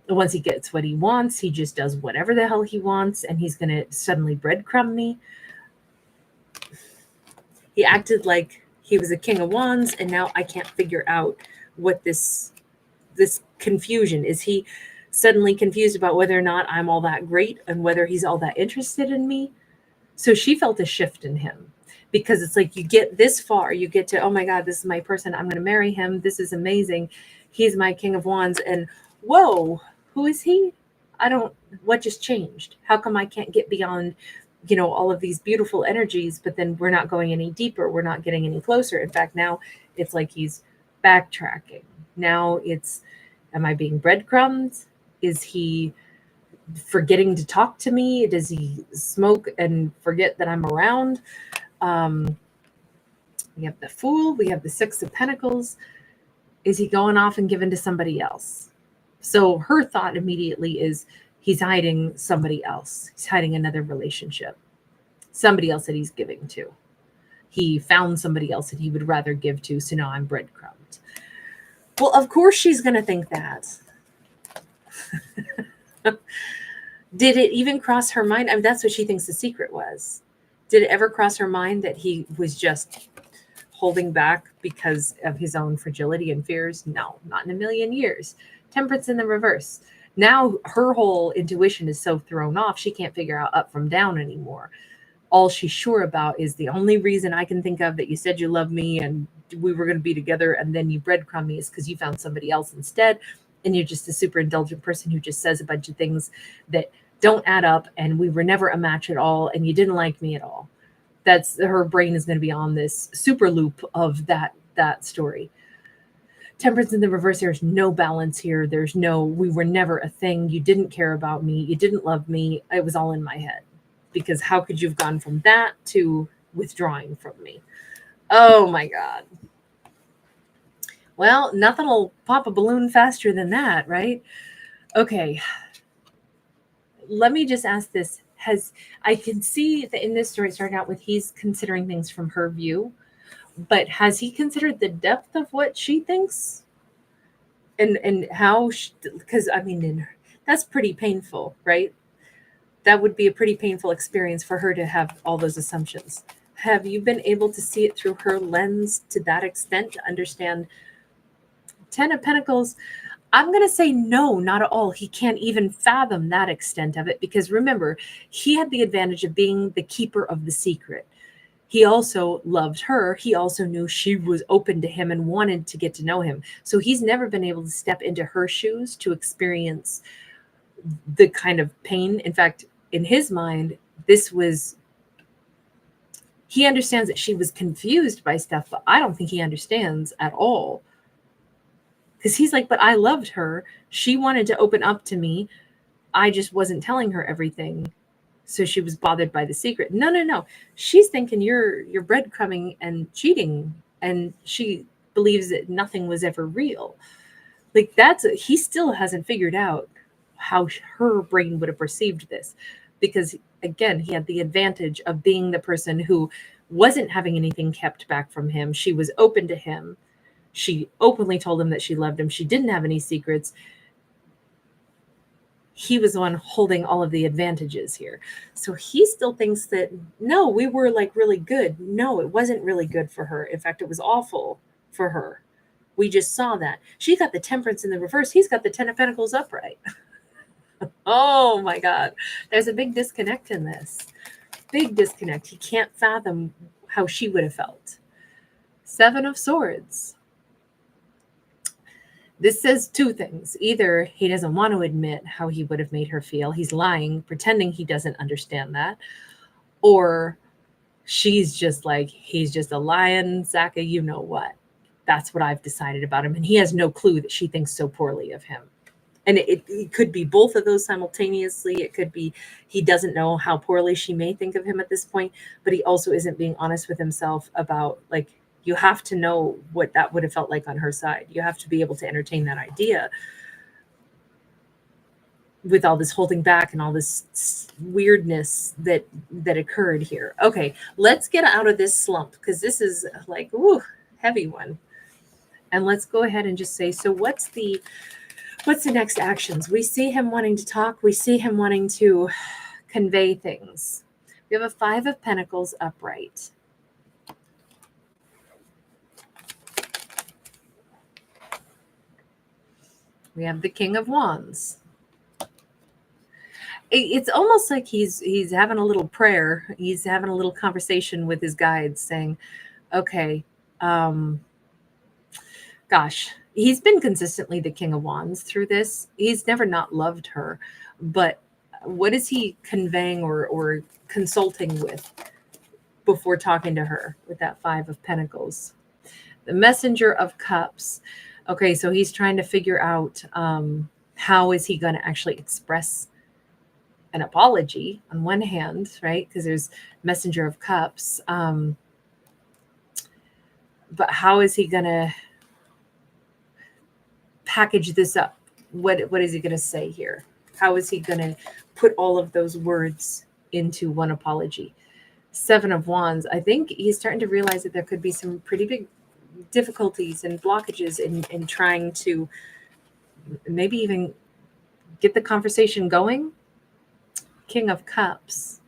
Speaker 1: once he gets what he wants, he just does whatever the hell he wants, and he's going to suddenly breadcrumb me. He acted like he was a King of Wands, and now I can't figure out what this confusion is. He suddenly confused about whether or not I'm all that great and whether he's all that interested in me. So she felt a shift in him, because it's like you get this far, you get to, oh my God, this is my person. I'm going to marry him. This is amazing. He's my King of Wands. And whoa, who is he? What just changed? How come I can't get beyond, all of these beautiful energies, but then we're not going any deeper. We're not getting any closer. In fact, now it's like he's backtracking. Now it's, am I being breadcrumbs? Is he forgetting to talk to me? Does he smoke and forget that I'm around? We have the Fool. We have the Six of Pentacles. Is he going off and giving to somebody else? So her thought immediately is he's hiding somebody else. He's hiding another relationship, somebody else that he's giving to. He found somebody else that he would rather give to, so now I'm breadcrumbed. Well, of course she's going to think that. Did it even cross her mind? I mean, that's what she thinks the secret was. Did it ever cross her mind that he was just holding back because of his own fragility and fears? No, not in a million years. Temperance in the reverse. Now her whole intuition is so thrown off, she can't figure out up from down anymore. All she's sure about is the only reason I can think of that you said you love me and we were going to be together and then you breadcrumb me is because you found somebody else instead. And you're just a super indulgent person who just says a bunch of things that don't add up. And we were never a match at all. And you didn't like me at all. That's her brain is going to be on this super loop of that story. Temperance in the reverse, there's no balance here. There's no, we were never a thing. You didn't care about me. You didn't love me. It was all in my head. Because how could you have gone from that to withdrawing from me? Oh my God. Well, nothing will pop a balloon faster than that, right? Okay. Let me just ask this. I can see that in this story, starting out with he's considering things from her view, but has he considered the depth of what she thinks? And how, because I mean, that's pretty painful, right? That would be a pretty painful experience for her to have all those assumptions. Have you been able to see it through her lens to that extent to understand? Ten of Pentacles, I'm going to say no, not at all. He can't even fathom that extent of it because remember, he had the advantage of being the keeper of the secret. He also loved her. He also knew she was open to him and wanted to get to know him. So he's never been able to step into her shoes to experience the kind of pain. In fact, in his mind, he understands that she was confused by stuff, but I don't think he understands at all. Because he's like, but I loved her. She wanted to open up to me. I just wasn't telling her everything. So she was bothered by the secret. No. She's thinking you're breadcrumbing and cheating. And she believes that nothing was ever real. Like he still hasn't figured out how her brain would have perceived this. Because again, he had the advantage of being the person who wasn't having anything kept back from him. She was open to him. She openly told him that she loved him. She didn't have any secrets. He was the one holding all of the advantages here. So he still thinks that, no, we were like really good. No, it wasn't really good for her. In fact, it was awful for her. We just saw that. She got the Temperance in the reverse. He's got the Ten of Pentacles upright. Oh my God. There's a big disconnect in this. Big disconnect. He can't fathom how she would have felt. Seven of Swords. This says two things. Either he doesn't want to admit how he would have made her feel. He's lying, pretending he doesn't understand that. Or she's just like, he's just a lion, Zaka, you know what? That's what I've decided about him. And he has no clue that she thinks so poorly of him. And it could be both of those simultaneously. It could be he doesn't know how poorly she may think of him at this point, but he also isn't being honest with himself about, like, you have to know what that would have felt like on her side. You have to be able to entertain that idea with all this holding back and all this weirdness that occurred here. Okay, let's get out of this slump because this is like, woo, heavy one. And let's go ahead and just say, so what's the next actions? We see him wanting to talk. We see him wanting to convey things. We have a Five of Pentacles upright. We have the King of Wands. It's almost like he's having a little prayer. He's having a little conversation with his guides saying, okay, gosh, he's been consistently the King of Wands through this. He's never not loved her, but what is he conveying or consulting with before talking to her with that Five of Pentacles? The Messenger of Cups. Okay, so he's trying to figure out how is he going to actually express an apology on one hand, right? Because there's Messenger of Cups. But how is he going to package this up? What is he going to say here? How is he going to put all of those words into one apology? Seven of Wands. I think he's starting to realize that there could be some pretty big difficulties and blockages in trying to maybe even get the conversation going. King of Cups.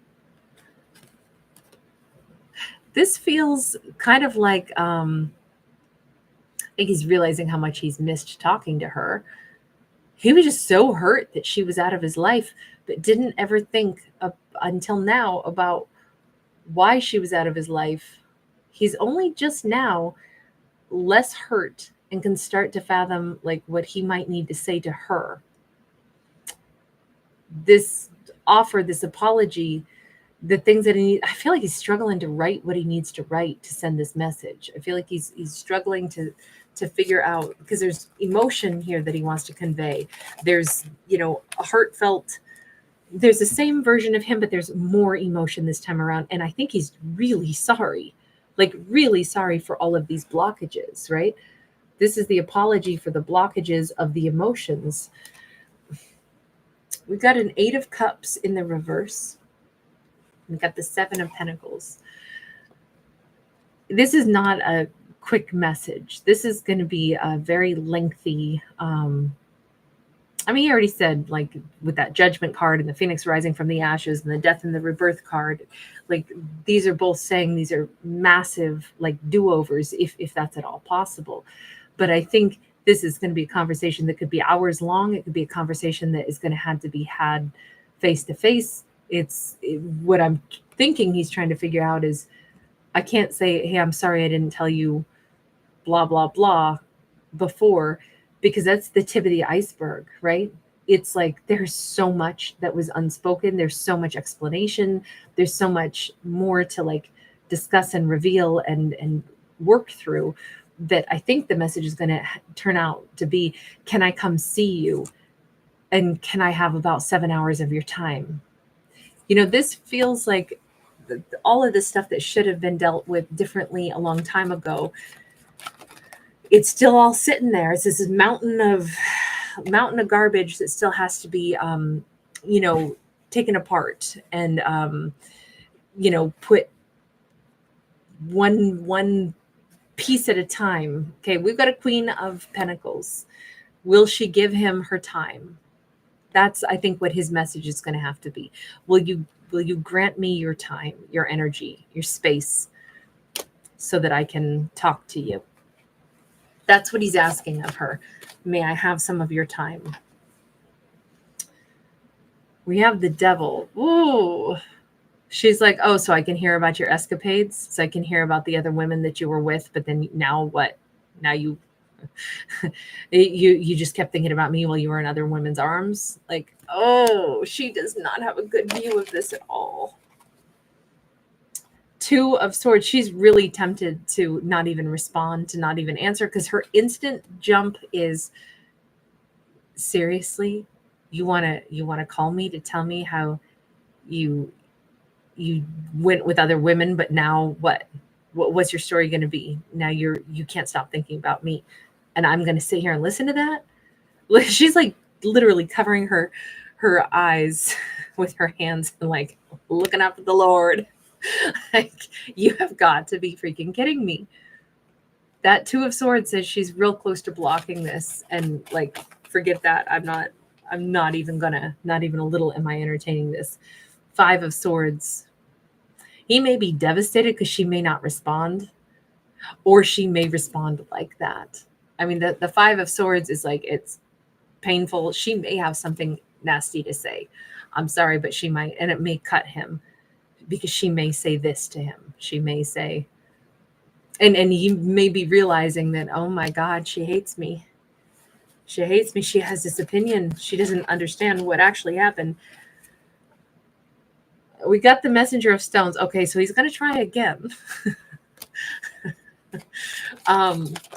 Speaker 1: This feels kind of like I think he's realizing how much he's missed talking to her. He was just so hurt that she was out of his life, but didn't ever think until now about why she was out of his life. He's only just now less hurt and can start to fathom like what he might need to say to her. This offer, this apology, the things that he needs, I feel like he's struggling to write what he needs to write to send this message. I feel like he's struggling to figure out, because there's emotion here that he wants to convey. There's, a heartfelt, there's the same version of him, but there's more emotion this time around. And I think he's really sorry, like really sorry for all of these blockages, right? This is the apology for the blockages of the emotions. We've got an 8 of Cups in the reverse. We've got the 7 of Pentacles. This is not a quick message. This is going to be a very lengthy, he already said, like, with that Judgment card and the Phoenix rising from the ashes and the Death and the Rebirth card, like, these are both saying these are massive, like, do-overs, if that's at all possible. But I think this is going to be a conversation that could be hours long. It could be a conversation that is going to have to be had face to face. What I'm thinking he's trying to figure out is, I can't say, hey, I'm sorry I didn't tell you blah, blah, blah before, because that's the tip of the iceberg, right? It's like there's so much that was unspoken. There's so much explanation. There's so much more to like discuss and reveal and work through, that I think the message is going to turn out to be, can I come see you? And can I have about 7 hours of your time? This feels like all of this stuff that should have been dealt with differently a long time ago. It's still all sitting there. It's this mountain of garbage that still has to be, taken apart and, put one piece at a time. Okay, we've got a Queen of Pentacles. Will she give him her time? That's, I think, what his message is going to have to be. Will you grant me your time, your energy, your space, so that I can talk to you? That's what he's asking of her. May I have some of your time? We have the Devil. Ooh. She's like, oh, so I can hear about your escapades. So I can hear about the other women that you were with. But then now what? Now you just kept thinking about me while you were in other women's arms. Like, oh, she does not have a good view of this at all. 2 of Swords. She's really tempted to not even respond, to not even answer, because her instant jump is, seriously, you want to call me to tell me how you went with other women, but now what's your story going to be? Now you can't stop thinking about me, and I'm going to sit here and listen to that? She's like literally covering her eyes with her hands and like looking up at the Lord. Like, you have got to be freaking kidding me. That 2 of Swords says she's real close to blocking this, and like, forget that. I'm not even a little am I entertaining this. 5 of Swords. He may be devastated because she may not respond, or she may respond like that. I mean, the 5 of Swords is like, it's painful. She may have something nasty to say. I'm sorry, but she might, and it may cut him, because she may say this to him. She may say, and he may be realizing that, oh my God, she hates me. She hates me. She has this opinion. She doesn't understand what actually happened. We got the Messenger of Stones. Okay, so he's going to try again.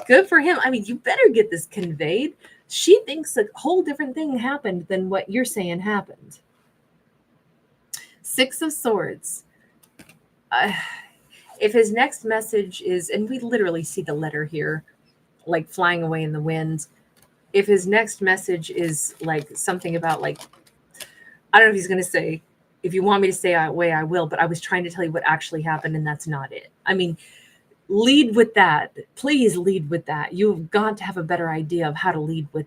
Speaker 1: Good for him. I mean, you better get this conveyed. She thinks a whole different thing happened than what you're saying happened. Six of Swords. If his next message is, and we literally see the letter here, like flying away in the wind. If his next message is like something about like, I don't know if he's going to say, if you want me to stay away, I will, but I was trying to tell you what actually happened and that's not it. I mean, lead with that. Please lead with that. You've got to have a better idea of how to lead with.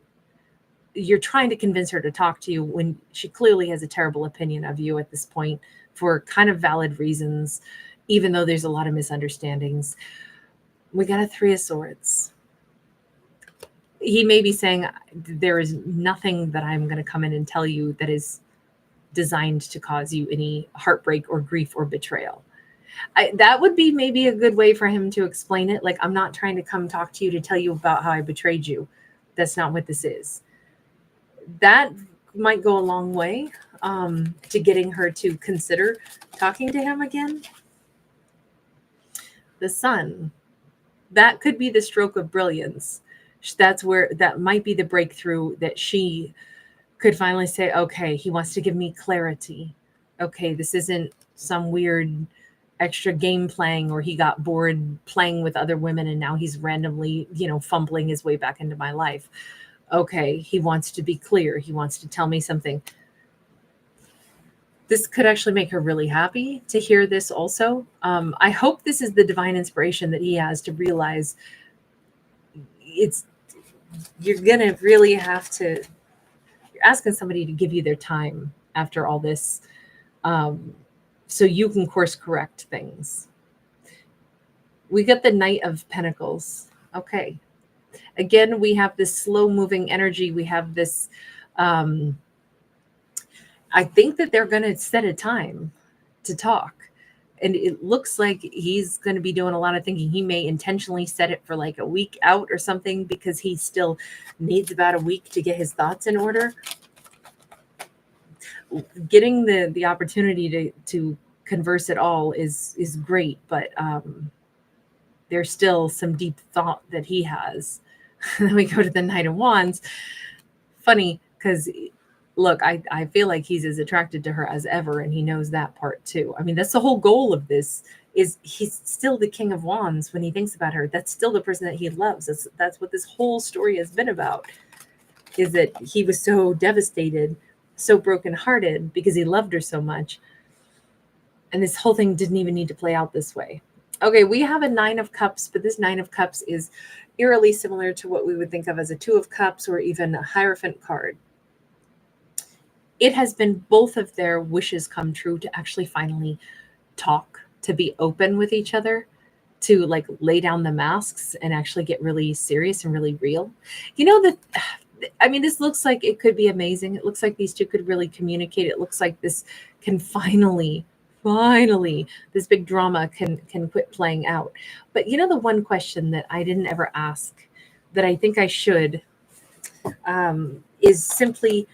Speaker 1: You're trying to convince her to talk to you when she clearly has a terrible opinion of you at this point for kind of valid reasons, even though there's a lot of misunderstandings. We got a Three of Swords. He may be saying, there is nothing that I'm going to come in and tell you that is designed to cause you any heartbreak or grief or betrayal. That would be maybe a good way for him to explain it. Like, I'm not trying to come talk to you to tell you about how I betrayed you. That's not what this is. That might go a long way to getting her to consider talking to him again. The Sun. That could be the stroke of brilliance. That's where that might be the breakthrough that she could finally say, okay, he wants to give me clarity. Okay, this isn't some weird extra game playing, or he got bored playing with other women and now he's randomly, fumbling his way back into my life. Okay, he wants to be clear. He wants to tell me something. This could actually make her really happy to hear this also. I hope this is the divine inspiration that he has to realize you're going to really have to, you're asking somebody to give you their time after all this, so you can course correct things. We got the Knight of Pentacles. Okay. Again, we have this slow moving energy. We have this, I think that they're going to set a time to talk. And it looks like he's going to be doing a lot of thinking. He may intentionally set it for like a week out or something because he still needs about a week to get his thoughts in order. Getting the opportunity to converse at all is great, but there's still some deep thought that he has. Then we go to the Knight of Wands. Funny, because look, I feel like he's as attracted to her as ever, and he knows that part too. I mean, that's the whole goal of this, is he's still the King of Wands when he thinks about her. That's still the person that he loves. That's what this whole story has been about, is that he was so devastated, so brokenhearted because he loved her so much. And this whole thing didn't even need to play out this way. Okay, we have a Nine of Cups, but this Nine of Cups is eerily similar to what we would think of as a Two of Cups or even a Hierophant card. It has been both of their wishes come true to actually finally talk, to be open with each other, to like lay down the masks and actually get really serious and really real. This looks like it could be amazing. It looks like these two could really communicate. It looks like this can finally, this big drama can quit playing out. But the one question that I didn't ever ask that I think I should is simply,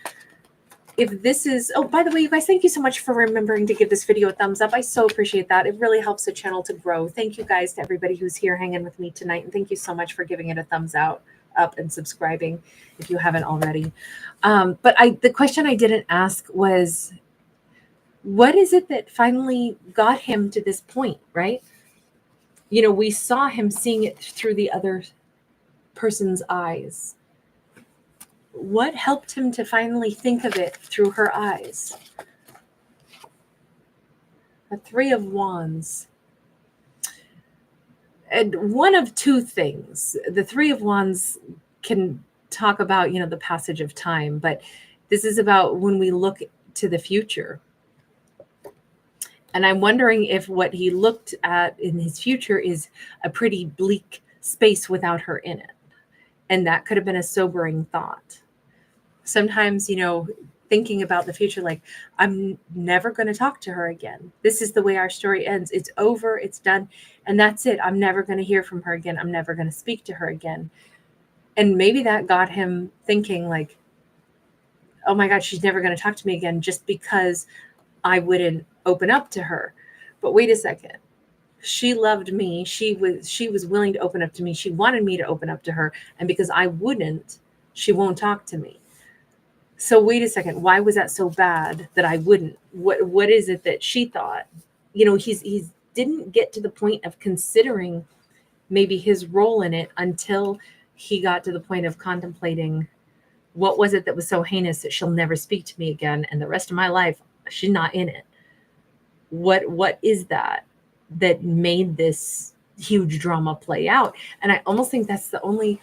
Speaker 1: if this is, oh, by the way, you guys, thank you so much for remembering to give this video a thumbs up. I so appreciate that. It really helps the channel to grow. Thank you guys to everybody who's here hanging with me tonight. And thank you so much for giving it a thumbs up and subscribing if you haven't already. But the question I didn't ask was, what is it that finally got him to this point, right? We saw him seeing it through the other person's eyes. What helped him to finally think of it through her eyes? A Three of Wands. And one of two things. The Three of Wands can talk about, the passage of time, but this is about when we look to the future. And I'm wondering if what he looked at in his future is a pretty bleak space without her in it. And that could have been a sobering thought. Sometimes, thinking about the future, like, I'm never going to talk to her again. This is the way our story ends. It's over. It's done. And that's it. I'm never going to hear from her again. I'm never going to speak to her again. And maybe that got him thinking like, oh my God, she's never going to talk to me again just because I wouldn't open up to her. But wait a second. She loved me. She was willing to open up to me. She wanted me to open up to her. And because I wouldn't, she won't talk to me. So wait a second, why was that so bad that I wouldn't? What is it that she thought? You know, he's didn't get to the point of considering maybe his role in it until he got to the point of contemplating, what was it that was so heinous that she'll never speak to me again, and the rest of my life she's not in it? What is that that made this huge drama play out? And I almost think that's the only,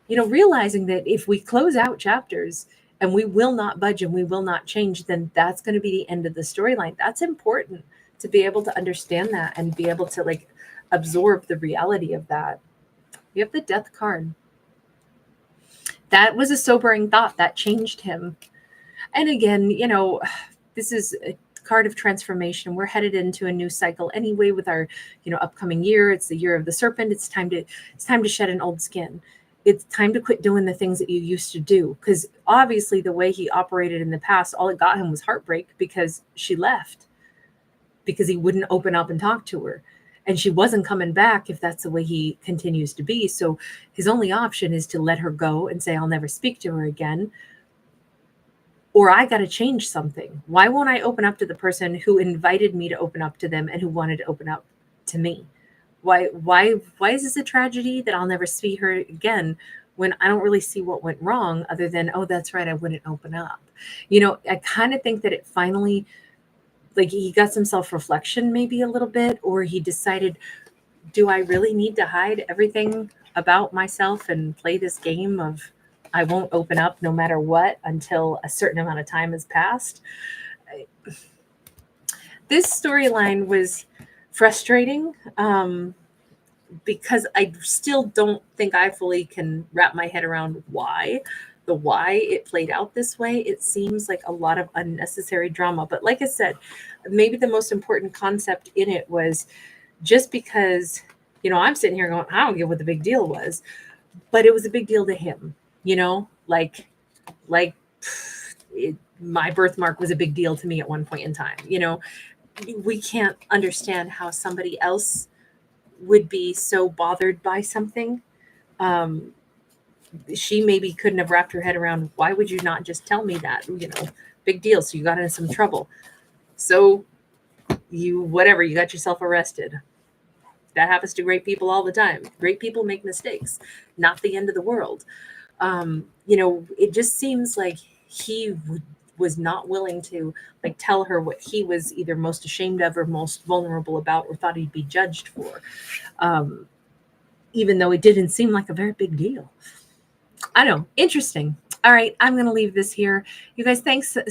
Speaker 1: realizing that if we close out chapters and we will not budge and we will not change, then that's going to be the end of the storyline. That's important to be able to understand that and be able to like absorb the reality of that. You have the Death card. That was a sobering thought that changed him. And again, this is a card of transformation. We're headed into a new cycle anyway with our, upcoming year. It's the year of the serpent. It's time to shed an old skin. It's time to quit doing the things that you used to do. Because obviously the way he operated in the past, all it got him was heartbreak because she left. Because he wouldn't open up and talk to her. And she wasn't coming back if that's the way he continues to be. So his only option is to let her go and say, I'll never speak to her again. Or I got to change something. Why won't I open up to the person who invited me to open up to them and who wanted to open up to me? Why is this a tragedy that I'll never see her again when I don't really see what went wrong other than, oh, that's right, I wouldn't open up. I kind of think that it finally, like, he got some self-reflection maybe a little bit, or he decided, do I really need to hide everything about myself and play this game of I won't open up no matter what until a certain amount of time has passed? This storyline was frustrating because I still don't think I fully can wrap my head around why it played out this way. It seems like a lot of unnecessary drama. But like I said, maybe the most important concept in it was just because, I'm sitting here going, I don't get what the big deal was, but it was a big deal to him, my birthmark was a big deal to me at one point in time. We can't understand how somebody else would be so bothered by something. She maybe couldn't have wrapped her head around, why would you not just tell me that? Big deal. So you got into some trouble. So you got yourself arrested. That happens to great people all the time. Great people make mistakes. Not the end of the world. It just seems like he was not willing to tell her what he was either most ashamed of or most vulnerable about or thought he'd be judged for. Even though it didn't seem like a very big deal. I know. Interesting. All right. I'm going to leave this here. You guys, thanks so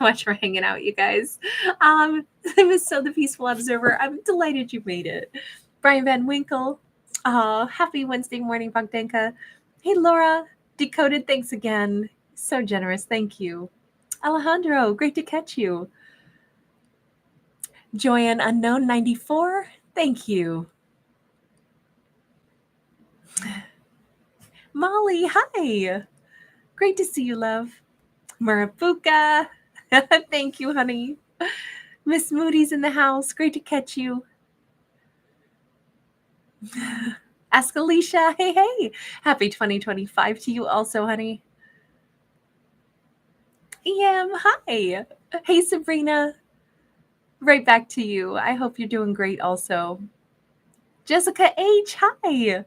Speaker 1: much for hanging out, you guys. I was so the Peaceful Observer. I'm delighted you made it. Brian Van Winkle. Happy Wednesday morning, Bogdanka. Hey, Laura. Decoded. Thanks again. So generous. Thank you. Alejandro. Great to catch you. Joanne Unknown 94. Thank you. Molly, hi. Great to see you, love. Marapuka. Thank you, honey. Miss Moody's in the house. Great to catch you. Ask Alicia. Hey. Happy 2025 to you also, honey. EM, hi. Hey, Sabrina. Right back to you. I hope you're doing great also. Jessica H, hi.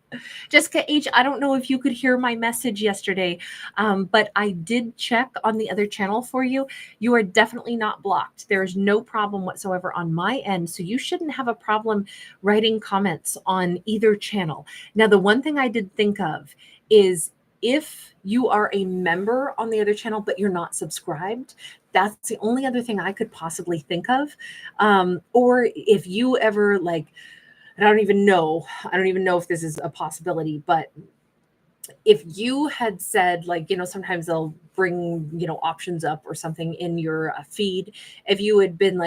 Speaker 1: Jessica H, I don't know if you could hear my message yesterday, but I did check on the other channel for you. You are definitely not blocked. There is no problem whatsoever on my end, so you shouldn't have a problem writing comments on either channel. Now, the one thing I did think of is if you are a member on the other channel, but you're not subscribed, that's the only other thing I could possibly think of. Or if you ever I don't even know if this is a possibility, but if you had said sometimes they'll bring, options up or something in your feed. If you had been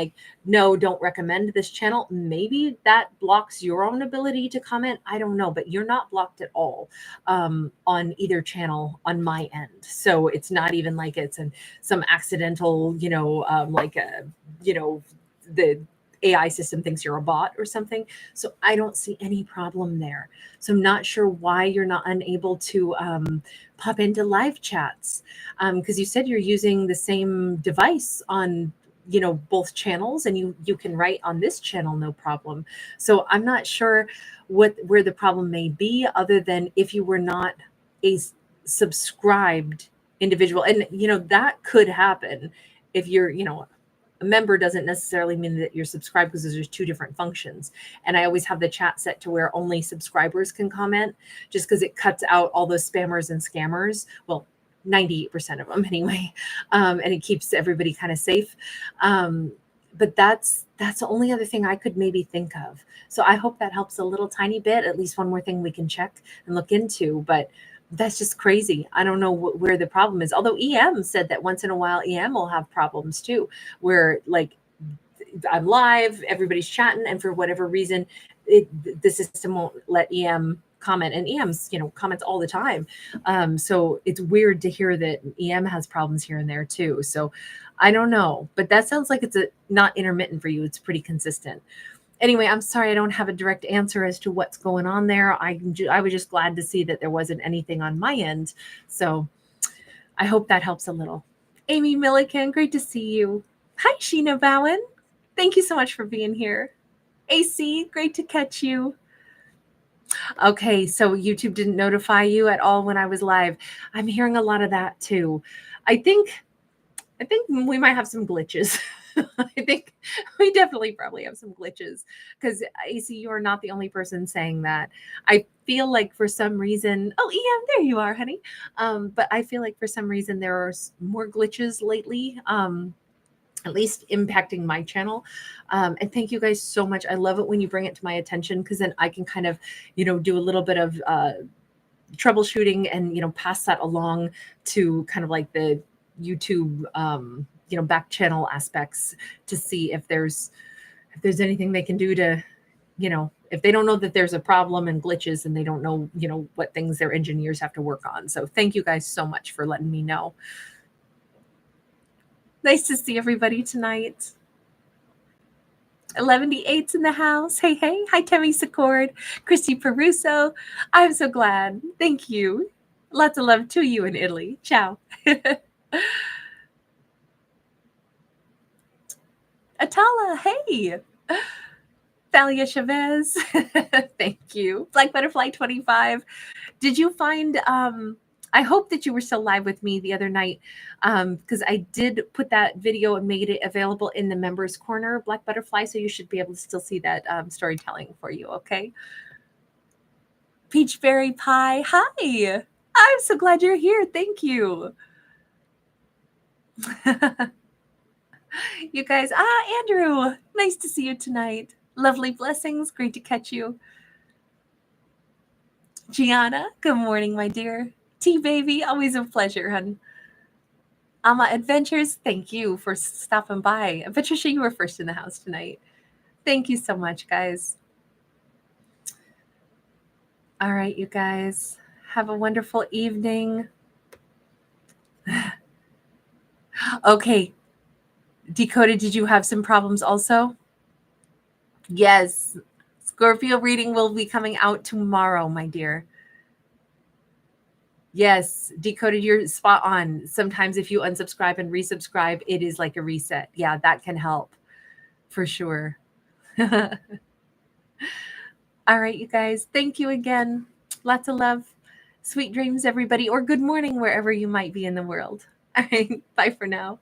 Speaker 1: no, don't recommend this channel, maybe that blocks your own ability to comment. I don't know, but you're not blocked at all on either channel on my end. So it's not even like it's some accidental, the AI system thinks you're a bot or something. So I don't see any problem there. So I'm not sure why you're not unable to pop into live chats, because you said you're using the same device on both channels, and you can write on this channel no problem. So I'm not sure where the problem may be, other than if you were not a subscribed individual. And that could happen if you're a member. Doesn't necessarily mean that you're subscribed, because there's two different functions. And I always have the chat set to where only subscribers can comment, just because it cuts out all those spammers and scammers. Well, 98% of them anyway. And it keeps everybody kind of safe. But that's the only other thing I could maybe think of. So I hope that helps a little tiny bit, at least one more thing we can check and look into. But that's just crazy. I don't know where the problem is. Although EM said that once in a while EM will have problems too, where like I'm live, everybody's chatting, and for whatever reason, the system won't let EM comment. And EM's comments all the time. So it's weird to hear that EM has problems here and there too. So I don't know, but that sounds like it's not intermittent for you. It's pretty consistent. Anyway, I'm sorry I don't have a direct answer as to what's going on there. I was just glad to see that there wasn't anything on my end. So I hope that helps a little. Amy Milliken, great to see you. Hi, Sheena Bowen. Thank you so much for being here. AC, great to catch you. Okay, so YouTube didn't notify you at all when I was live. I'm hearing a lot of that too. I think we might have some glitches. I think we definitely probably have some glitches, because AC, you are not the only person saying that. I feel like for some reason, oh, EM, there you are, honey. But I feel like for some reason there are more glitches lately, at least impacting my channel. And thank you guys so much. I love it when you bring it to my attention, because then I can kind of, do a little bit of troubleshooting and, pass that along to kind of like the YouTube, back channel aspects, to see if there's anything they can do to, if they don't know that there's a problem and glitches, and they don't know, what things their engineers have to work on. So thank you guys so much for letting me know. Nice to see everybody tonight. 11-8's in the house. Hey, hey. Hi, Temi Secord, Christy Peruso. I'm so glad. Thank you. Lots of love to you in Italy. Ciao. Atala, hey. Thalia Chavez. Thank you. Black Butterfly 25. Did you find I hope that you were still live with me the other night, because I did put that video and made it available in the members corner, Black Butterfly, so you should be able to still see that storytelling for you, okay? Peachberry Pie, hi! I'm so glad you're here, thank you. You guys, Andrew, nice to see you tonight. Lovely blessings, great to catch you. Gianna, good morning, my dear. T-Baby, always a pleasure, hun. Ama Adventures, thank you for stopping by. And Patricia, you were first in the house tonight. Thank you so much, guys. All right, you guys. Have a wonderful evening. Okay. Dakota, did you have some problems also? Yes. Scorpio reading will be coming out tomorrow, my dear. Yes, Decoded, you're spot on. Sometimes if you unsubscribe and resubscribe, it is like a reset. Yeah, that can help for sure. All right, you guys. Thank you again. Lots of love. Sweet dreams, everybody, or good morning, wherever you might be in the world. All right, bye for now.